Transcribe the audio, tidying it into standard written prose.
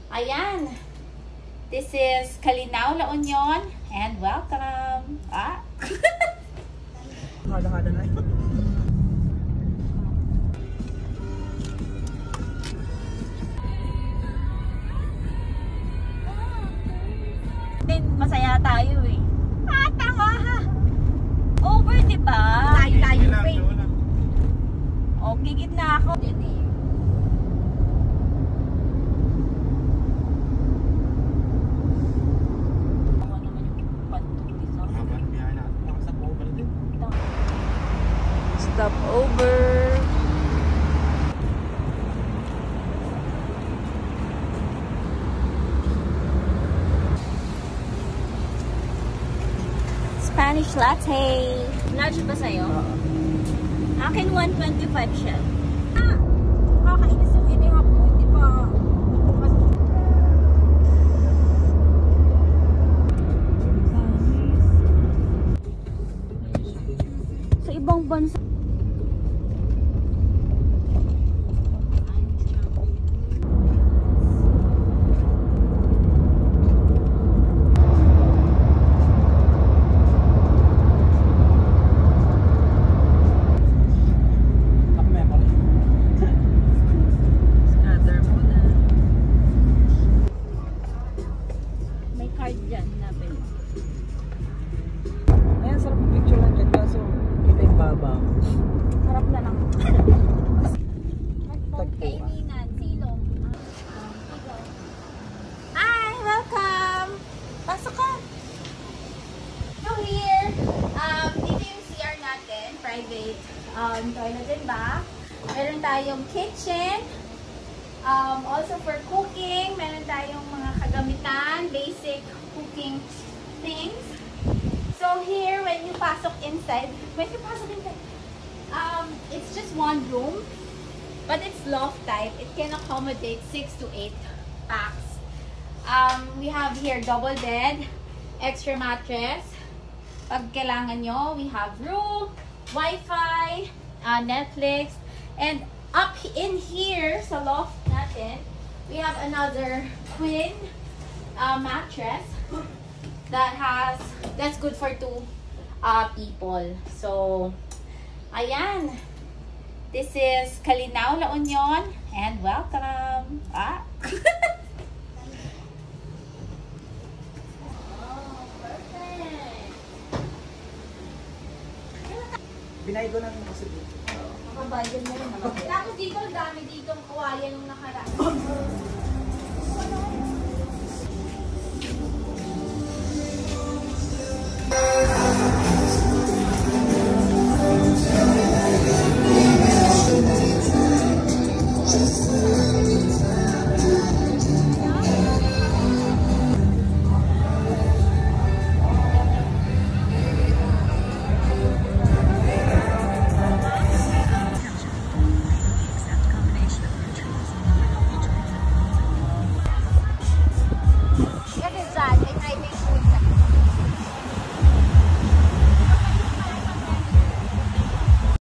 Ayan. This is Calinaw, La Union, and welcome. Hada-hada na. Masaya tayo eh. Tanga ha. Over, diba? Layo-layo pa eh. O, gigit na ako. Yan eh. Stop over. Spanish latte. Large ba sa'yo? Akin 125 siya. Kakainis yung inihap mo, di ba? Sa ibang bansa. Private toilet din ba? Meron tayong kitchen. Also for cooking, meron tayong mga kagamitan, basic cooking things. So here, when you pasok inside, it's just one room, but it's loft type. It can accommodate 6 to 8 packs. We have here double bed, extra mattress. Pag kailangan nyo, we have room, Wi-Fi, Netflix, and up in here sa loft natin, we have another twin mattress that's good for 2 people. So, ayan. This is Calinaw, La Union, and welcome. Binay ko na rin kasi dito. Makabayad na rin naman. Tapos dito, dami ditong kawayan nung nakaraan.